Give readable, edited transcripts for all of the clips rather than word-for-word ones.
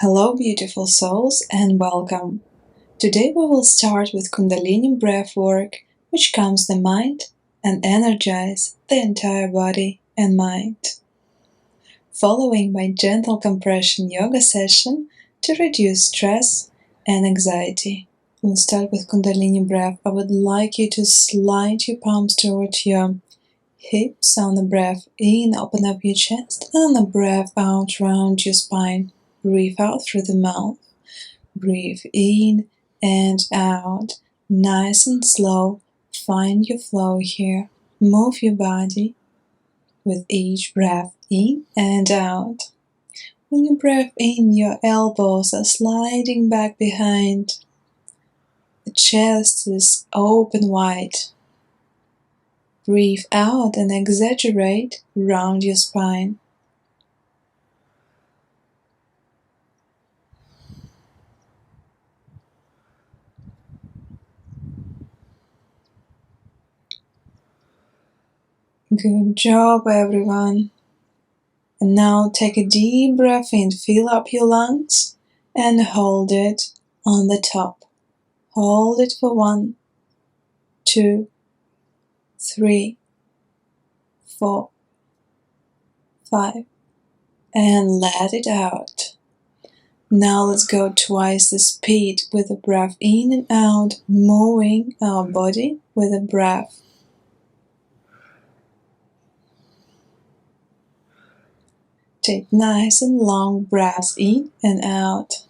Hello beautiful souls and welcome. Today we will start with Kundalini breath work, which calms the mind and energizes the entire body and mind. Following by gentle compression yoga session to reduce stress and anxiety. We'll start with Kundalini breath. I would like you to slide your palms towards your hips. On the breath in, open up your chest, and on the breath out, round your spine. Breathe out through the mouth. Breathe in and out. Nice and slow. Find your flow here. Move your body with each breath in and out. When you breathe in, your elbows are sliding back behind. The chest is open wide. Breathe out and exaggerate round your spine. Good job, everyone. And now take a deep breath in, fill up your lungs, and hold it on the top. Hold it for 1, 2, 3, 4, 5, and let it out. Now let's go twice the speed with the breath in and out, moving our body with the breath. Take nice and long breaths in and out.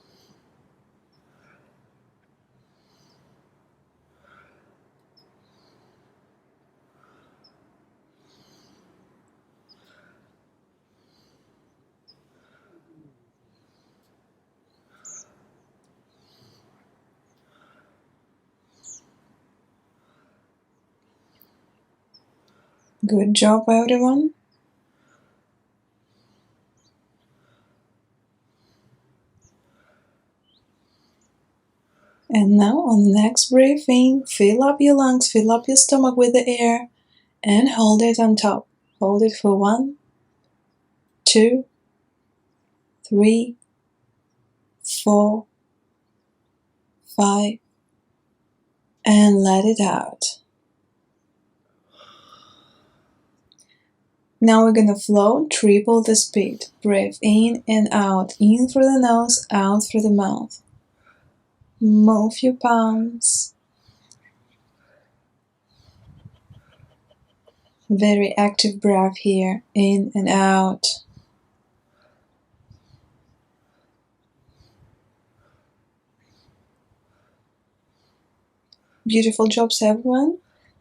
Good job, everyone. And now on the next breath in, fill up your lungs, fill up your stomach with the air, and hold it on top. Hold it for 1, 2, 3, 4, 5, and let it out. Now we're gonna flow triple the speed. Breathe in and out, in through the nose, out through the mouth. Move your palms. Very active breath here, in and out. Beautiful jobs, everyone.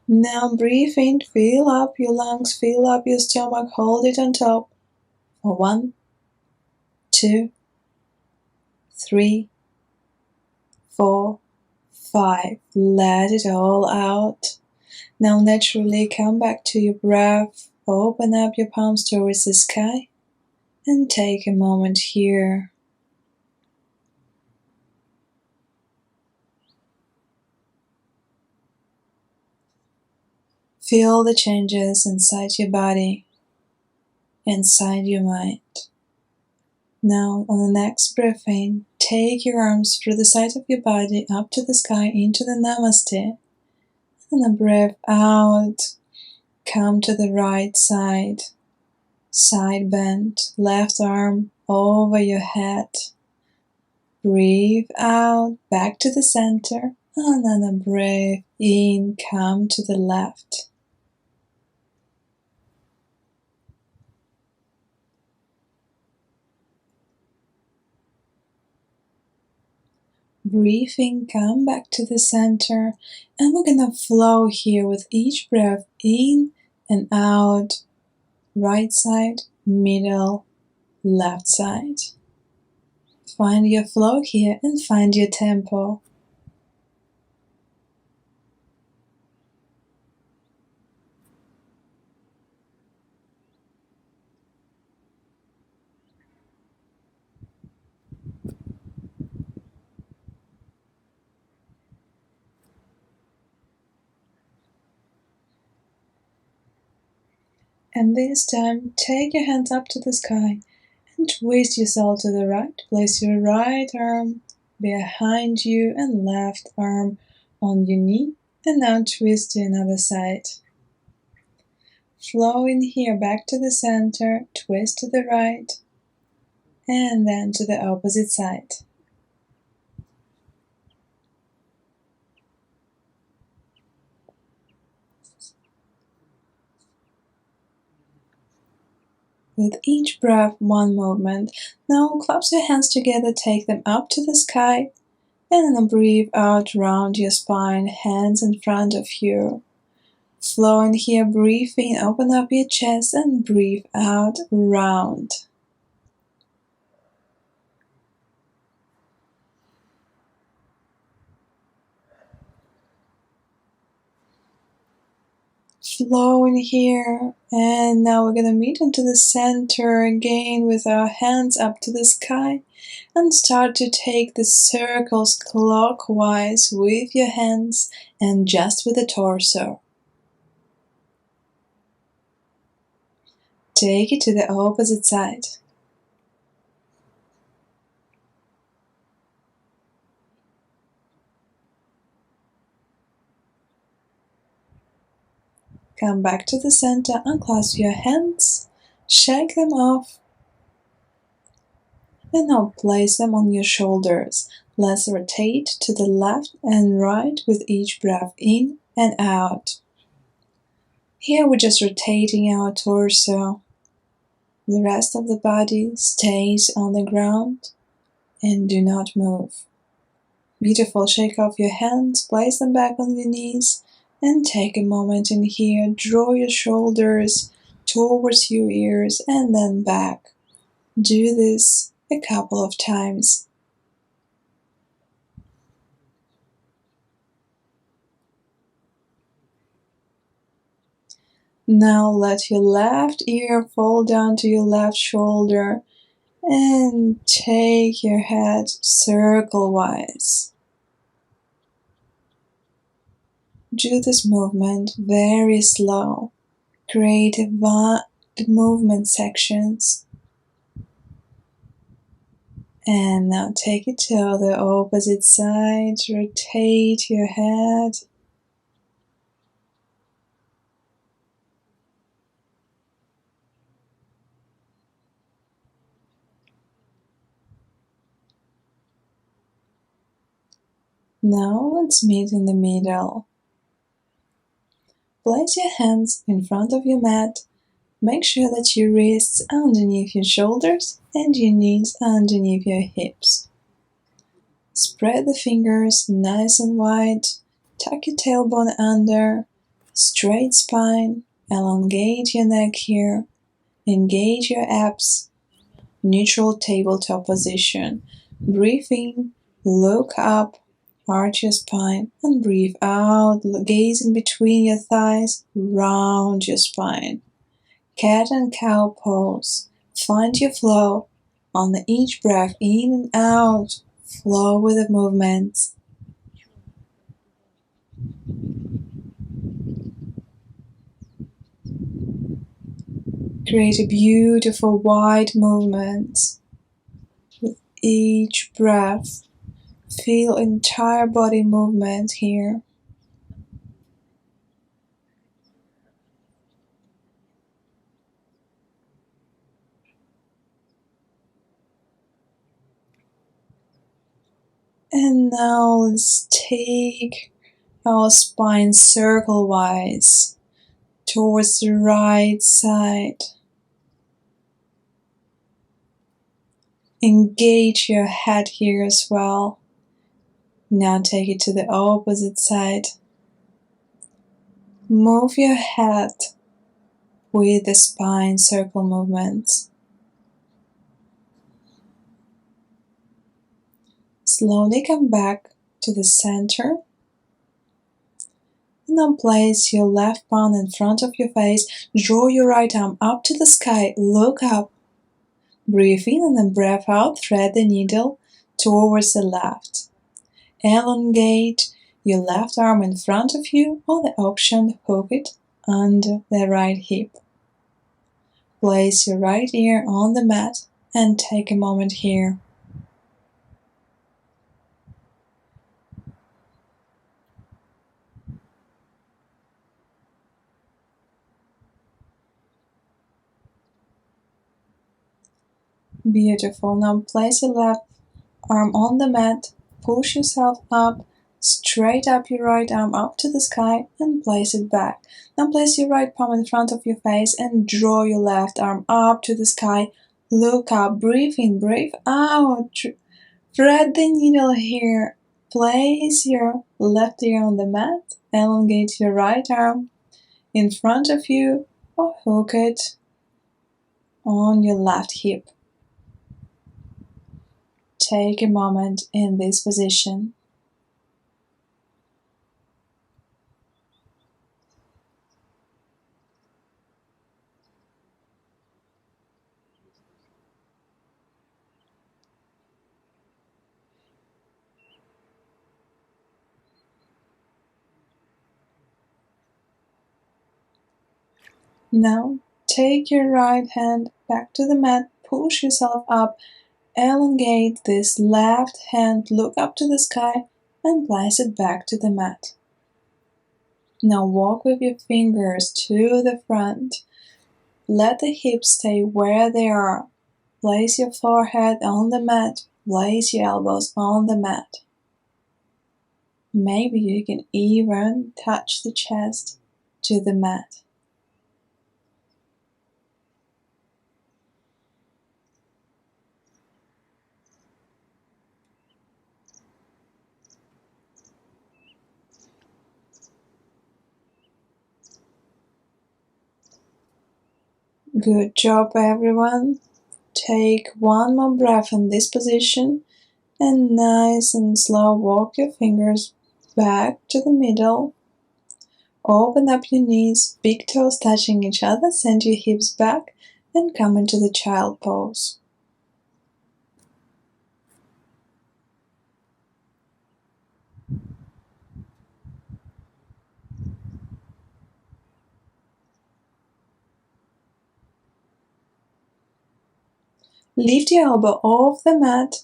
Now breathe in, fill up your lungs, fill up your stomach, hold it on top. For 1, 2, 3, 4, 5. Let it all out. Now naturally come back to your breath. Open up your palms towards the sky and take a moment here. Feel the changes inside your body, inside your mind. Now on the next breath in, take your arms through the sides of your body up to the sky into the Namaste. And the breath out, come to the right side, side bend, left arm over your head. Breathe out, back to the center, and then a breath in, come to the left. Breathing, come back to the center, and we're gonna flow here with each breath in and out, right side, middle, left side. Find your flow here and find your tempo. And this time, take your hands up to the sky And twist yourself to the right. Place your right arm behind you and left arm on your knee. And now twist to another side. Flow in here back to the center, twist to the right, and then to the opposite side. With each breath, one movement. Now clasp your hands together, take them up to the sky, and then breathe out round your spine, hands in front of you. Flow in here, breathe in, open up your chest, and breathe out round. Flow in here, and now we're gonna meet into the center again with our hands up to the sky and start to take the circles clockwise with your hands and just with the torso. Take it to the opposite side. Come back to the center, unclasp your hands, shake them off, and now place them on your shoulders. Let's rotate to the left and right with each breath in and out. Here we're just rotating our torso. The rest of the body stays on the ground and do not move. Beautiful, shake off your hands, place them back on your knees, and take a moment in here. Draw your shoulders towards your ears and then back. Do this a couple of times. Now let your left ear fall down to your left shoulder and take your head circle-wise. Do this movement very slow. Create movement sections. And now take it to the opposite side. Rotate your head. Now let's meet in the middle. Place your hands in front of your mat. Make sure that your wrists are underneath your shoulders and your knees are underneath your hips. Spread the fingers nice and wide. Tuck your tailbone under. Straight spine. Elongate your neck here. Engage your abs. Neutral tabletop position. Breathe in. Look up. Arch your spine and breathe out, gaze in between your thighs, round your spine. Cat and cow pose. Find your flow. On each breath in and out, flow with the movements. Create a beautiful wide movement with each breath. Feel entire body movement here. And now let's take our spine circle-wise towards the right side. Engage your head here as well. Now take it to the opposite side. Move your head with the spine circle movements. Slowly come back to the center. And then place your left palm in front of your face. Draw your right arm up to the sky. Look up. Breathe in and then breath out. Thread the needle towards the left. Elongate your left arm in front of you, or the option, hook it under the right hip. Place your right ear on the mat And take a moment here. Beautiful. Now place your left arm on the mat, push yourself up, straight up your right arm up to the sky and place it back. Now place your right palm in front of your face and draw your left arm up to the sky. Look up, breathe in, breathe out. Thread the needle here. Place your left ear on the mat, elongate your right arm in front of you or hook it on your left hip. Take a moment in this position. Now, take your right hand back to the mat, push yourself up, elongate this left hand, look up to the sky, and place it back to the mat. Now walk with your fingers to the front. Let the hips stay where they are. Place your forehead on the mat, place your elbows on the mat. Maybe you can even touch the chest to the mat. Good job, everyone. Take one more breath in this position and nice and slow walk your fingers back to the middle. Open up your knees, big toes touching each other, send your hips back and come into the child pose. Lift your elbow off the mat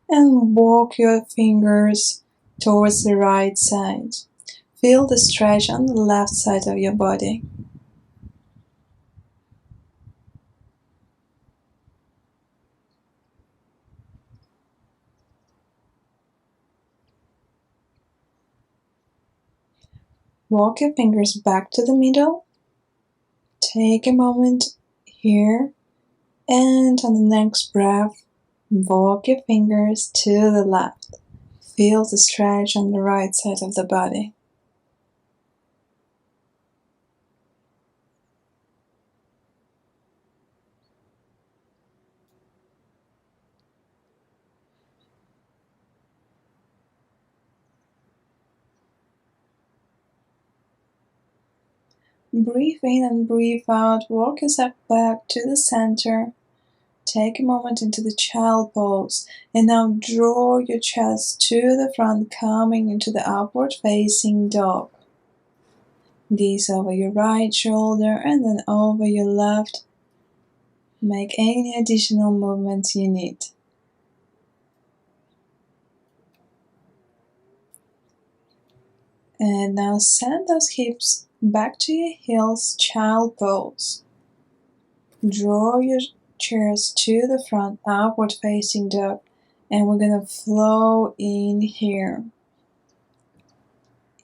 and walk your fingers towards the right side. Feel the stretch on the left side of your body. Walk your fingers back to the middle. Take a moment here, and on the next breath, walk your fingers to the left. Feel the stretch on the right side of the body. Breathe in and breathe out. Walk yourself back to the center. Take a moment into the child pose, and now draw your chest to the front, coming into the upward facing dog. Gaze over your right shoulder and then over your left. Make any additional movements you need. And now send those hips back to your heels, child pose. Draw your chairs to the front, upward facing dog, and we're gonna flow in here.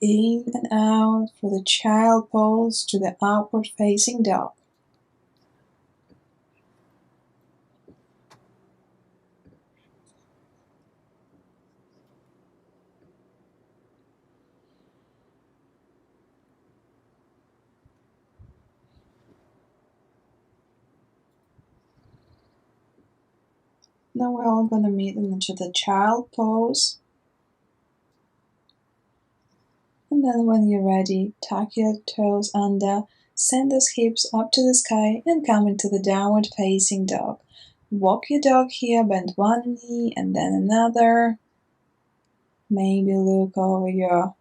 In and out for the child pose to the upward facing dog. Now we're all gonna meet into the child pose. And then when you're ready, tuck your toes under, send those hips up to the sky and come into the downward facing dog. Walk your dog here, bend one knee and then another. Maybe look over your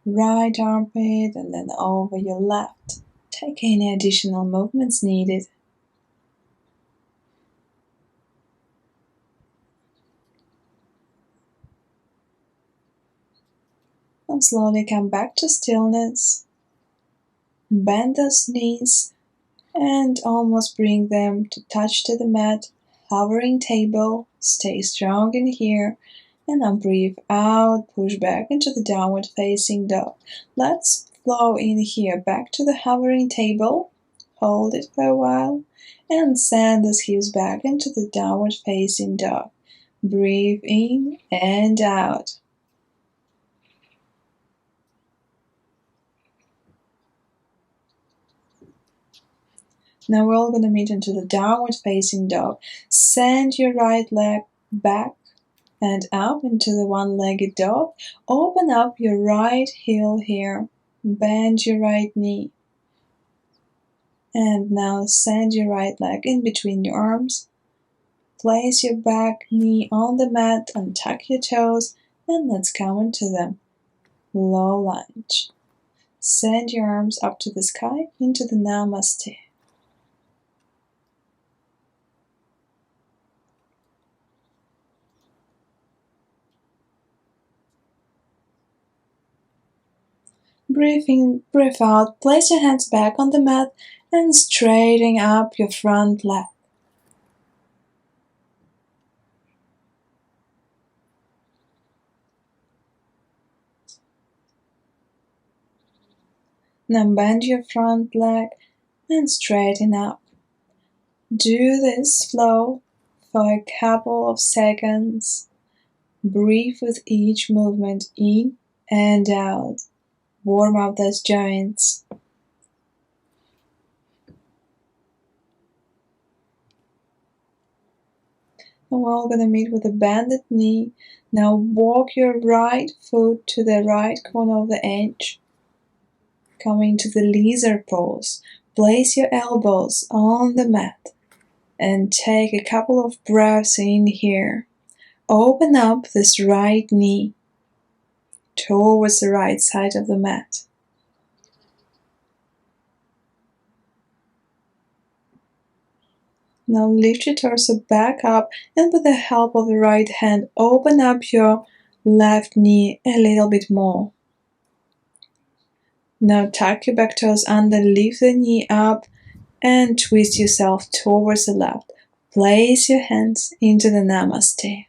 right armpit and then over your left. Take any additional movements needed. slowly come back to stillness. Bend those knees and almost bring them to touch to the mat, hovering table. Stay strong in here. And now breathe out, push back into the downward facing dog. Let's flow in here back to the hovering table. Hold it for a while and send those hips back into the downward facing dog. Breathe in and out. Now we're all going to meet into the downward facing dog. Send your right leg back and up into the one-legged dog. Open up your right heel here. Bend your right knee. And now send your right leg in between your arms. Place your back knee on the mat and tuck your toes. And let's come into the low lunge. Send your arms up to the sky into the Namaste. Breathe in, breathe out, place your hands back on the mat and straighten up your front leg. Now bend your front leg and straighten up. Do this flow for a couple of seconds. Breathe with each movement in and out. Warm up those joints. And we're all going to meet with a bended knee. Now walk your right foot to the right corner of the edge. Coming to the lizard pose. Place your elbows on the mat and take a couple of breaths in here. Open up this right knee towards the right side of the mat. Now lift your torso back up and with the help of the right hand, open up your left knee a little bit more. Now tuck your back toes under, lift the knee up and twist yourself towards the left. Place your hands into the Namaste.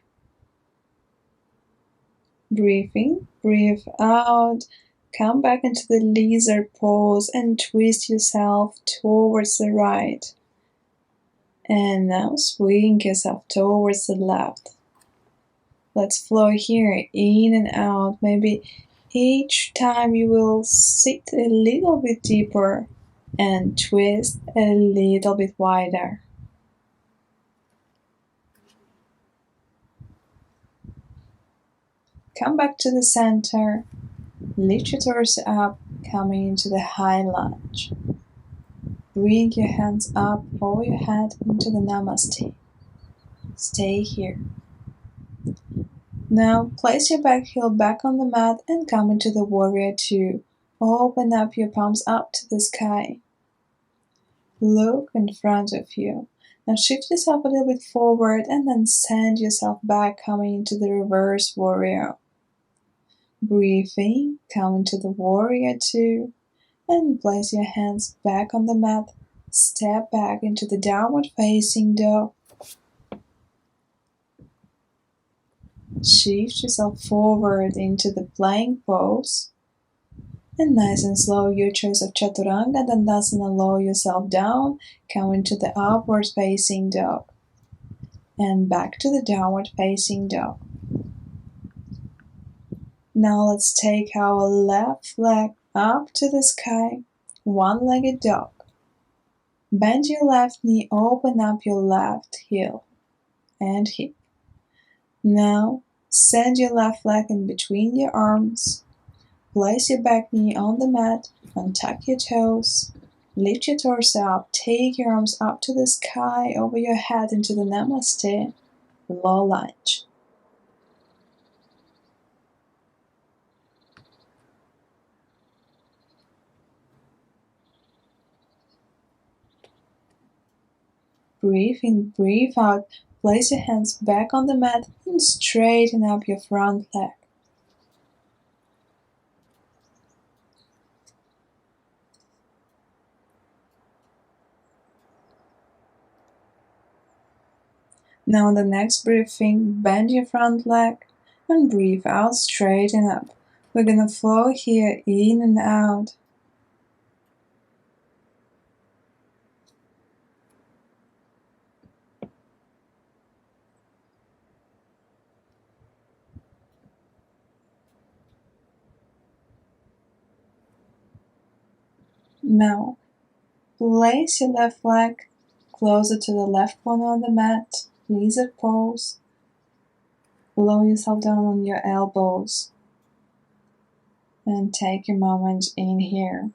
Breathe in, breathe out. Come back into the lizard pose and twist yourself towards the right. And now swing yourself towards the left. Let's flow here, in and out. Maybe each time you will sit a little bit deeper and twist a little bit wider. Come back to the center. Lift your torso up, coming into the high lunge. Bring your hands up over your head into the Namaste. Stay here. Now place your back heel back on the mat and come into the warrior two. Open up your palms up to the sky. Look in front of you. Now shift yourself a little bit forward and then send yourself back, coming into the reverse warrior. Breathe in, come into the warrior two, and place your hands back on the mat. Step back into the downward facing dog. Shift yourself forward into the plank pose. And nice and slow, your choice of Chaturanga Dandasana, lower yourself down, come into the upward facing dog. And back to the downward facing dog. Now let's take our left leg up to the sky, one-legged dog. Bend your left knee, open up your left heel and hip. Now send your left leg in between your arms. Place your back knee on the mat, untuck your toes. Lift your torso up, take your arms up to the sky over your head into the Namaste, low lunge. Breathe in, breathe out. Place your hands back on the mat and straighten up your front leg. Now on the next breathing, bend your front leg and breathe out, straighten up. We're gonna flow here in and out. Now, place your left leg closer to the left corner on the mat, lizard pose. Lower yourself down on your elbows and take a moment in here.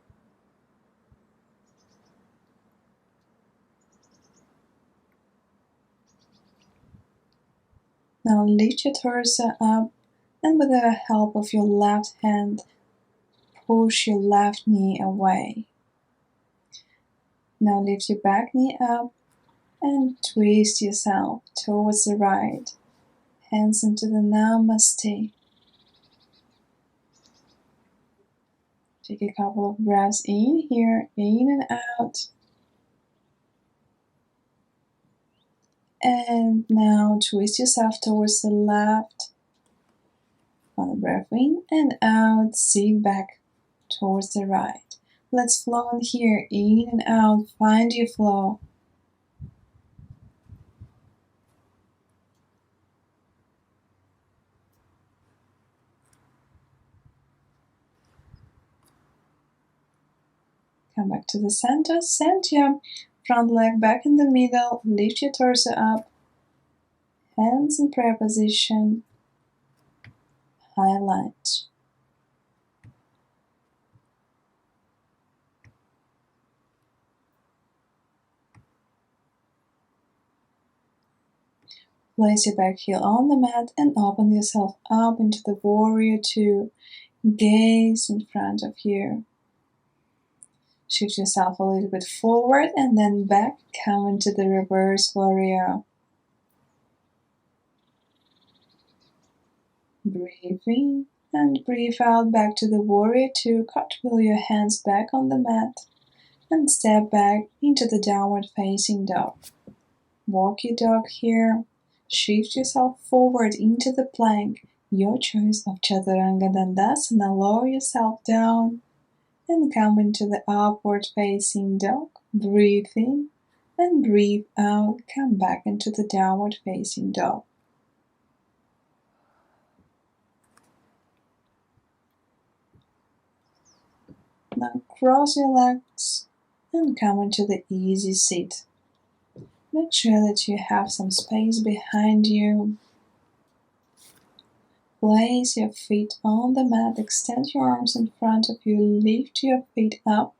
Now lift your torso up and with the help of your left hand, push your left knee away. Now lift your back knee up and twist yourself towards the right. Hands into the Namaste. Take a couple of breaths in here, in and out. And now twist yourself towards the left. On the breath in and out, sit back towards the right. Let's flow in here, in and out, find your flow. Come back to the center, send your front leg back in the middle, lift your torso up, hands in prayer position, highlight. Place your back heel on the mat and open yourself up into the warrior two. Gaze in front of you. Shift yourself a little bit forward and then back. Come into the reverse warrior. Breathe in and breathe out back to the warrior two. Cartwheel your hands back on the mat and step back into the downward facing dog. Walk your dog here. Shift yourself forward into the plank. Your choice of Chaturanga Dandasana. Lower yourself down and come into the upward facing dog. Breathe in and breathe out. Come back into the downward facing dog. Now cross your legs and come into the easy sit. Make sure that you have some space behind you. Place your feet on the mat, extend your arms in front of you, lift your feet up,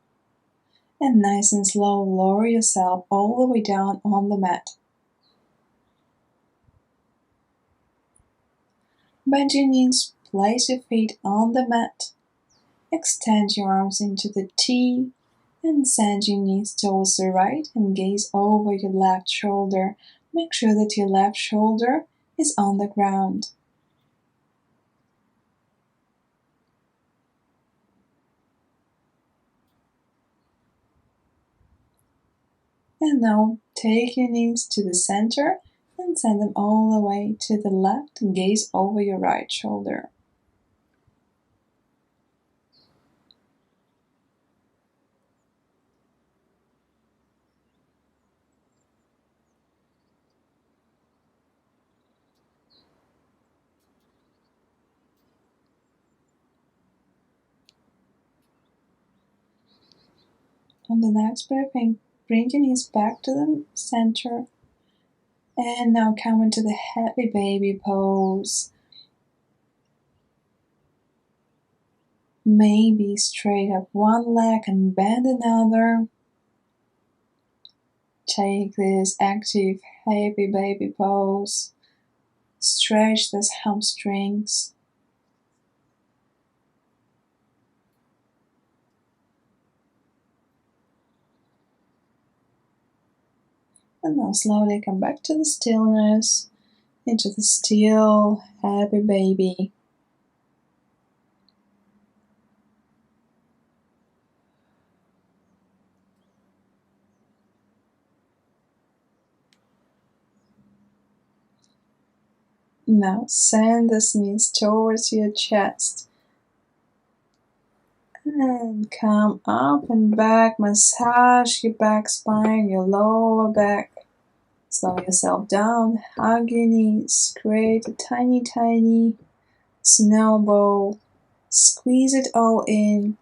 and nice and slow lower yourself all the way down on the mat. Bend your knees, place your feet on the mat, extend your arms into the T, and send your knees towards the right and gaze over your left shoulder. Make sure that your left shoulder is on the ground. And now take your knees to the center and send them all the way to the left and gaze over your right shoulder. On the next breath in, bring your knees back to the center. And now come into the happy baby pose. Maybe straight up one leg and bend another. Take this active happy baby pose. Stretch those hamstrings. And now slowly come back to the stillness, into the still, happy baby. Now send the knees towards your chest. And come up and back, massage your back spine, your lower back. Slow yourself down, hug your knees, create a tiny, tiny snowball. Squeeze it all in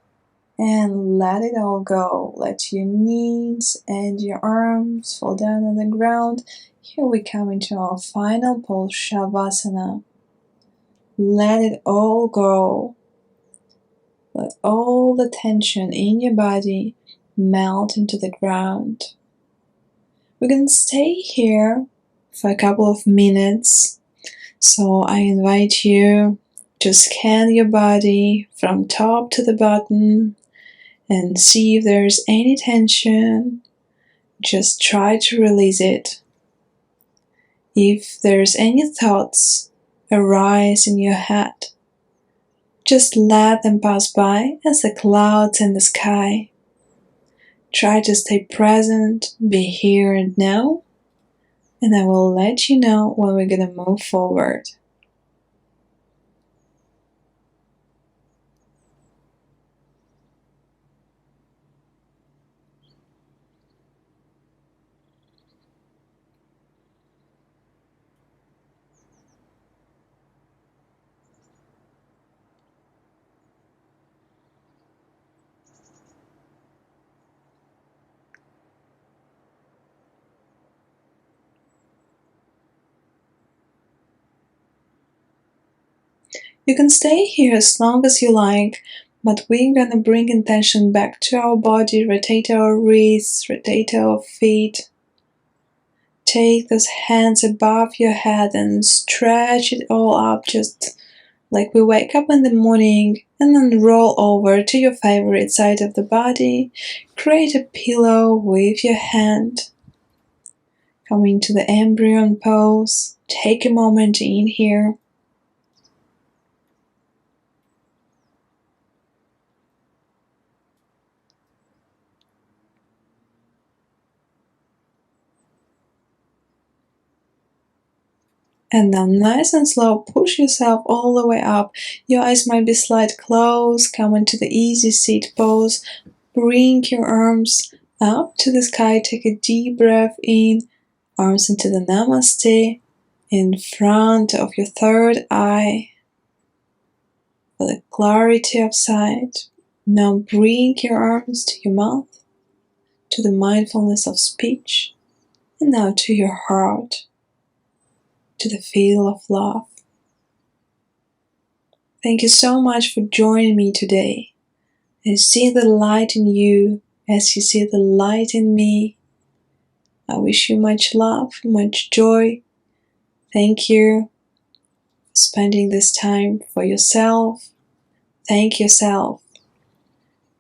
and let it all go. Let your knees and your arms fall down on the ground. Here we come into our final pose, Shavasana. Let it all go. Let all the tension in your body melt into the ground. We're going to stay here for a couple of minutes. So I invite you to scan your body from top to the bottom and see if there's any tension. Just try to release it. If there's any thoughts arise in your head, just let them pass by as the clouds in the sky. Try to stay present, be here and now, and I will let you know when we're gonna move forward. You can stay here as long as you like, but we're gonna bring intention back to our body, rotate our wrists, rotate our feet. Take those hands above your head and stretch it all up, just like we wake up in the morning, and then roll over to your favorite side of the body. Create a pillow with your hand. Come into the embryo pose. Take a moment in here. And now nice and slow, push yourself all the way up. Your eyes might be slightly closed. Come into the easy seat pose. Bring your arms up to the sky. Take a deep breath in. Arms into the namaste. In front of your third eye. For the clarity of sight. Now bring your arms to your mouth. To the mindfulness of speech. And now to your heart. To the feel of love. Thank you so much for joining me today. I see the light in you as you see the light in me. I wish you much love, much joy. Thank you for spending this time for yourself. Thank yourself.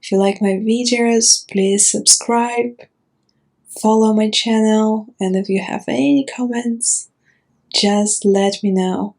If you like my videos, please subscribe, follow my channel, and if you have any comments, just let me know.